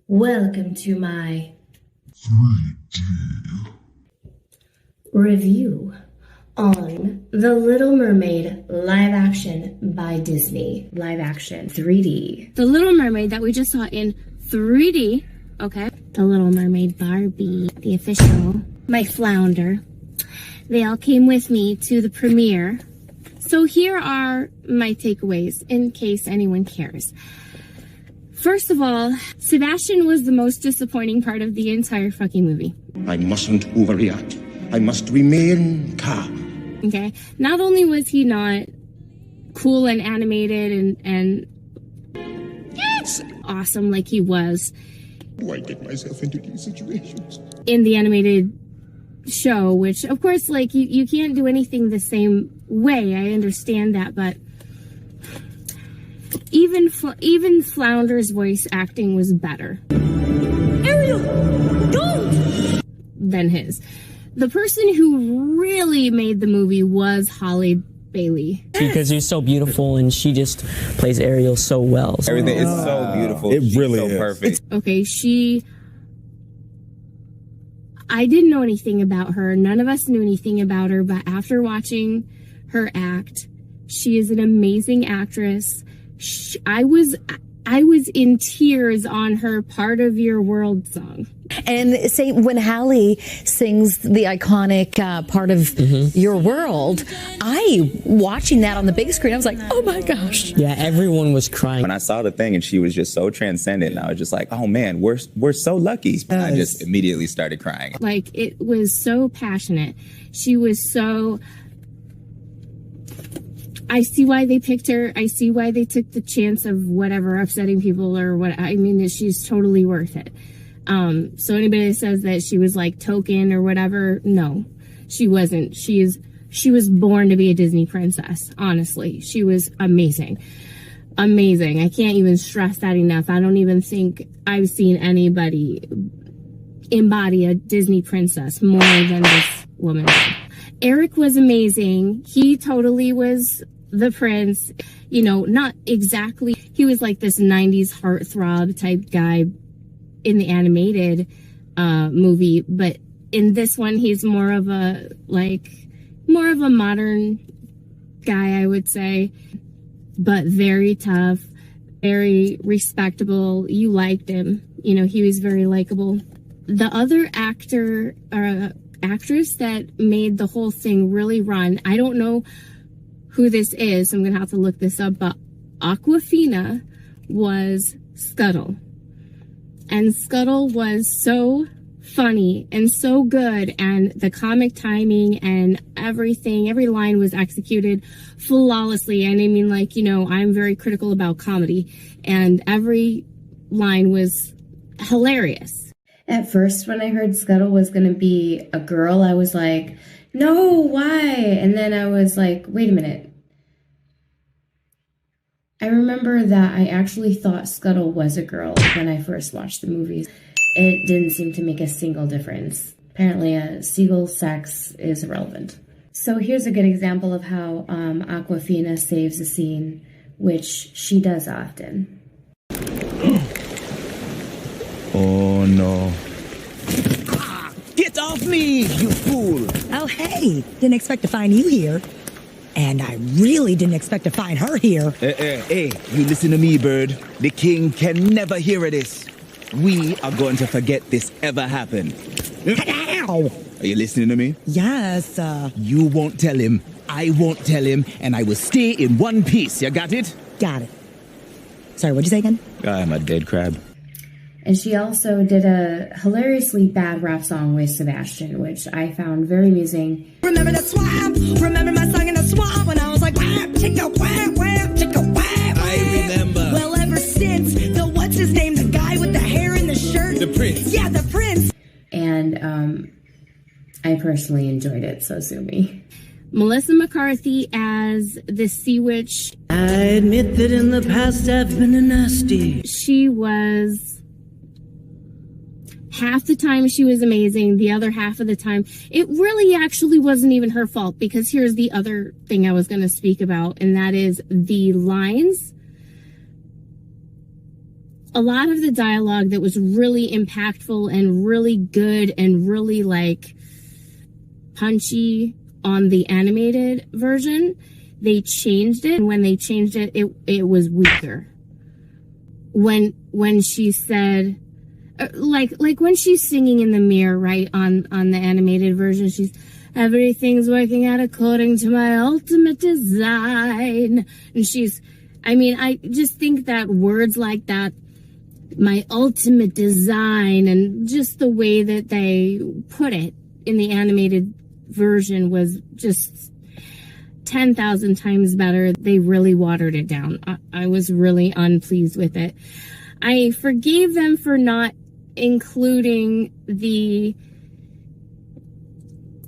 Welcome to my 3D review on The Little Mermaid live action by Disney. Live action 3D. The Little Mermaid that we just saw in 3D, okay? The Little Mermaid Barbie, the official, my flounder. They all came with me to the premiere. So here are my takeaways in case anyone cares. First of all, Sebastian was the most disappointing part of the entire fucking movie. I mustn't overreact. I must remain calm. Okay? Not only was he not cool and animated and yes, awesome like he was. Why get myself into these situations? In the animated show, which of course, like, you can't do anything the same way. I understand that, but even Flounder's voice acting was better. Ariel, don't! Than his. The person who really made the movie was Holly Bailey. Because she's so beautiful and she just plays Ariel so well. Everything is so beautiful. It She's really so is. perfect. Okay, I didn't know anything about her. None of us knew anything about her, but after watching her act, she is an amazing actress. I was in tears on her Part of Your World song. And say when Hallie sings the iconic Part of Your World, watching that on the big screen, I was like, oh my gosh. Yeah, everyone was crying. When I saw the thing and she was just so transcendent, I was just like, oh man, we're so lucky. I just immediately started crying. Like, it was so passionate. She was so... I see why they picked her. I see why they took the chance of whatever, upsetting people or what. I mean, she's totally worth it. So anybody that says that she was like token or whatever, no, she wasn't. She was born to be a Disney princess. Honestly, she was amazing. Amazing. I can't even stress that enough. I don't even think I've seen anybody embody a Disney princess more than this woman did. Eric was amazing. He totally was the prince, you know, not exactly. He was like this 90s heartthrob type guy in the animated movie, but in this one, he's more of a modern guy, I would say, but very tough, very respectable. You liked him. You know, he was very likable. The other actress that made the whole thing really run, I don't know who this is, so I'm gonna have to look this up, but Awkwafina was Scuttle, and Scuttle was so funny and so good, and the comic timing and everything, every line was executed flawlessly. And I mean, like, you know, I'm very critical about comedy, and every line was hilarious. At first, when I heard Scuttle was going to be a girl, I was like, no, why? And then I was like, wait a minute. I remember that I actually thought Scuttle was a girl when I first watched the movies. It didn't seem to make a single difference. Apparently, a seagull's sex is irrelevant. So here's a good example of how Awkwafina saves a scene, which she does often. Oh no. Get off me, you fool! Oh, hey, didn't expect to find you here. And I really didn't expect to find her here. Hey, you listen to me, bird. The king can never hear of this. We are going to forget this ever happened. Ow! Are you listening to me? Yes, You won't tell him, I won't tell him, and I will stay in one piece. You got it? got it. Sorry, what'd you say again? I'm a dead crab. And she also did a hilariously bad rap song with Sebastian, which I found very amusing. Remember the swamp? Remember my song in the swamp when I was like, whap, chicka, whap, whap, chicka, whap. I remember. Well, ever since, the what's his name? The guy with the hair and the shirt? The prince. Yeah, the prince. And I personally enjoyed it, so sue me. Melissa McCarthy as the Sea Witch. I admit that in the past I've been a nasty. She was... half the time she was amazing, the other half of the time, it really actually wasn't even her fault, because here's the other thing I was going to speak about, and that is the lines a lot of the dialogue that was really impactful and really good and really like punchy on the animated version, they changed it. And when they changed it, it was weaker. When she said, like when she's singing in the mirror, right, on the animated version, she's, everything's working out according to my ultimate design. And she's, I mean, I just think that words like that, my ultimate design, and just the way that they put it in the animated version was just 10,000 times better. They really watered it down. I was really unpleased with it. I forgave them for not including the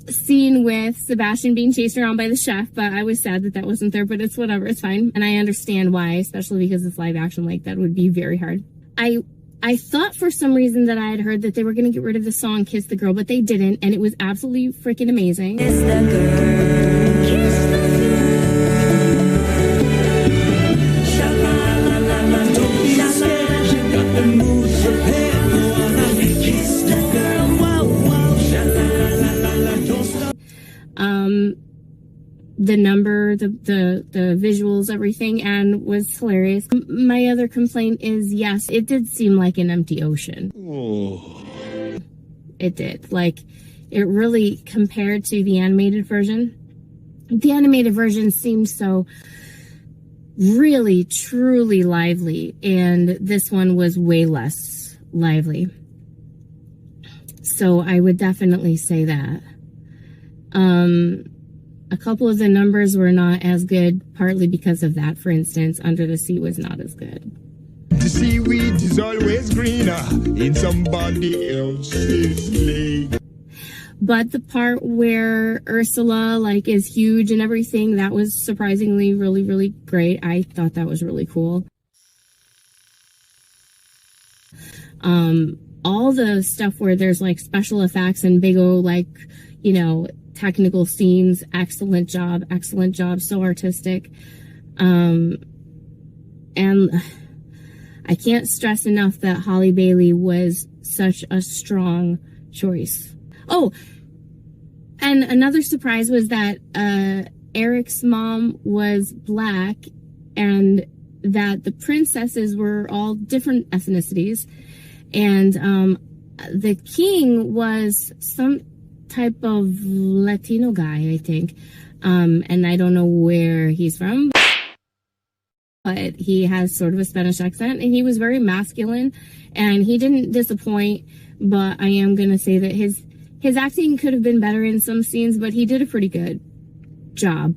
scene with Sebastian being chased around by the chef, but I was sad that that wasn't there, but it's whatever, it's fine. And I understand why, especially because it's live action, like that would be very hard. I thought for some reason that I had heard that they were going to get rid of the song Kiss the Girl, but they didn't, and it was absolutely freaking amazing. Kiss the girl, kiss the girl. Sha-la-la-la-la, don't be scared, you got the mood prepared. Kiss the girl, wow, wow. Sha-la-la-la-la, don't stop. The number, the visuals, everything, and was hilarious. My other complaint is, yes, it did seem like an empty ocean. Oh. It did. Like, it really, compared to the animated version seemed so really, truly lively, and this one was way less lively. So I would definitely say that. A couple of the numbers were not as good, partly because of that. For instance, Under the Sea was not as good. The seaweed is always greener in somebody else's lake. But the part where Ursula, like, is huge and everything, that was surprisingly really, really great. I thought that was really cool. All the stuff where there's, like, special effects and big old, like, you know, technical scenes, excellent job, so artistic. And I can't stress enough that Halle Bailey was such a strong choice. Oh, and another surprise was that Eric's mom was black, and that the princesses were all different ethnicities, and the king was some type of Latino guy, I think, and I don't know where he's from, but he has sort of a Spanish accent, and he was very masculine, and he didn't disappoint. But I am gonna say that his acting could have been better in some scenes, but he did a pretty good job.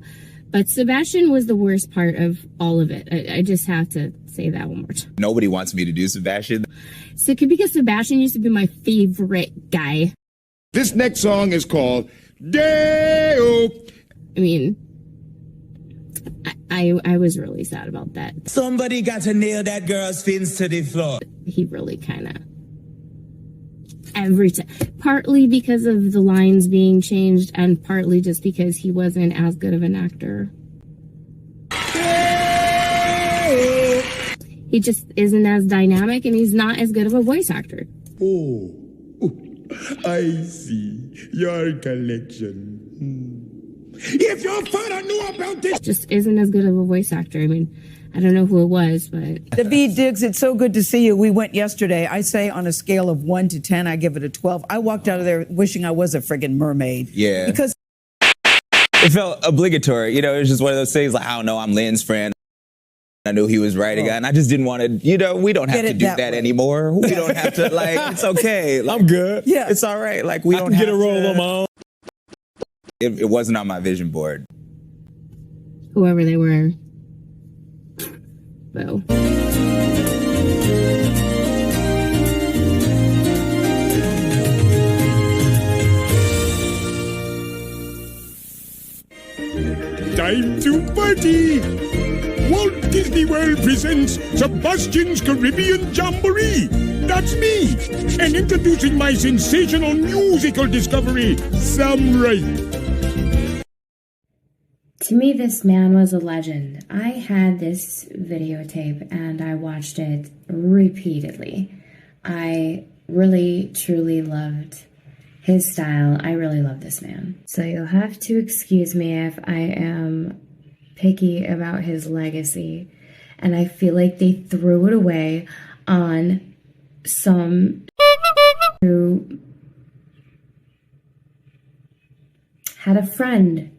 But Sebastian was the worst part of all of it. I just have to say that one more time. Nobody wants me to do Sebastian. So because Sebastian used to be my favorite guy. This next song is called Deo. I mean, I was really sad about that. Somebody got to nail that girl's fins to the floor. He really kind of every time, partly because of the lines being changed, and partly just because he wasn't as good of an actor. He just isn't as dynamic, and he's not as good of a voice actor. Oh, I see your collection. If your father knew about this, just isn't as good of a voice actor. I mean, I don't know who it was, but David Diggs, it's so good to see you. We went yesterday. I say on a scale of 1 to 10, I give it a 12. I walked out of there wishing I was a friggin' mermaid. Yeah. Because it felt obligatory. You know, it was just one of those things like, I don't know, I'm Lynn's friend. I knew he was writing, and I just didn't want to, you know, we don't have to do that anymore. We don't have to, like, it's okay. Like, I'm good. Yeah. It's all right. Like, we don't have get to get a role on my own. It wasn't on my vision board. whoever they were. Boo. Time to party! Walt Disney World presents Sebastian's Caribbean Jamboree. That's me! And introducing my sensational musical discovery, Sam Wright. To me, this man was a legend. I had this videotape and I watched it repeatedly. I really, truly loved his style. I really love this man. So you'll have to excuse me if I am picky about his legacy. And I feel like they threw it away on some who had a friend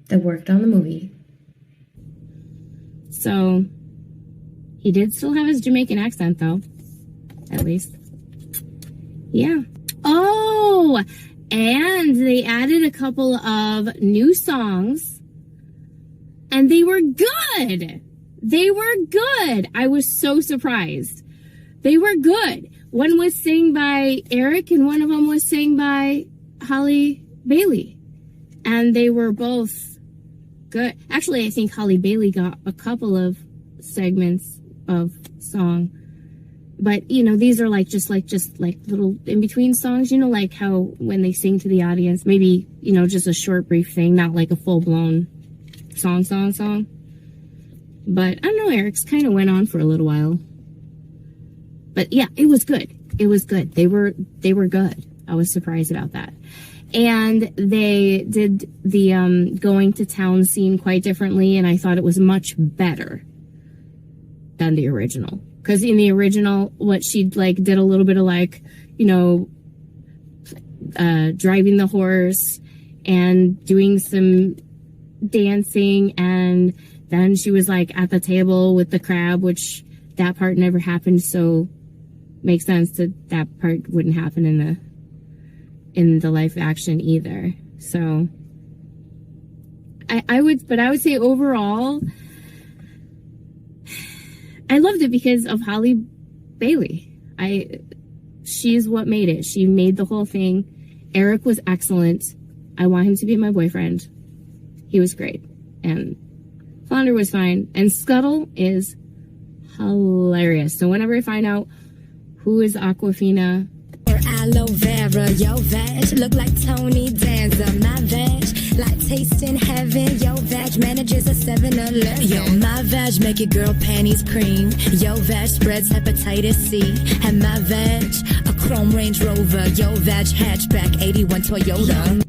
that worked on the movie. So he did still have his Jamaican accent, though. At least. Yeah. Oh! And they added a couple of new songs. And they were good! They were good! I was so surprised. They were good. One was sang by Eric and one of them was sang by Holly Bailey. And they were both good. Actually, I think Holly Bailey got a couple of segments of song. But, you know, these are just little in-between songs, you know, like how when they sing to the audience, maybe, you know, just a short, brief thing, not like a full-blown song. But, I don't know, Eric's kind of went on for a little while. But, yeah, it was good. It was good. They were good. I was surprised about that. And they did the going to town scene quite differently, and I thought it was much better than the original. Because in the original, what she did a little bit of driving the horse and doing some dancing, and then she was at the table with the crab, which that part never happened, so makes sense that part wouldn't happen in the live action either. So I would say overall, I loved it because of Holly Bailey. She's what made it. She made the whole thing. Eric was excellent. I want him to be my boyfriend. He was great. And Flounder was fine. And Scuttle is hilarious. So whenever I find out who is Aquafina, or aloe vera, yo veg look like Tony Danza. My veg like tasting heaven. Yo veg manages a 7-Eleven. Yo, my veg make your girl panties cream. Yo veg spreads hepatitis C. And my veg a chrome Range Rover. Yo veg hatchback 81 Toyota.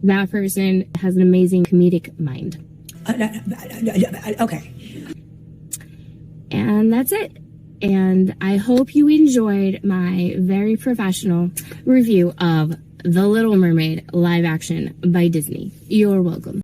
that person has an amazing comedic mind. Okay. And that's it. And I hope you enjoyed my very professional review of The Little Mermaid live action by Disney. You're welcome.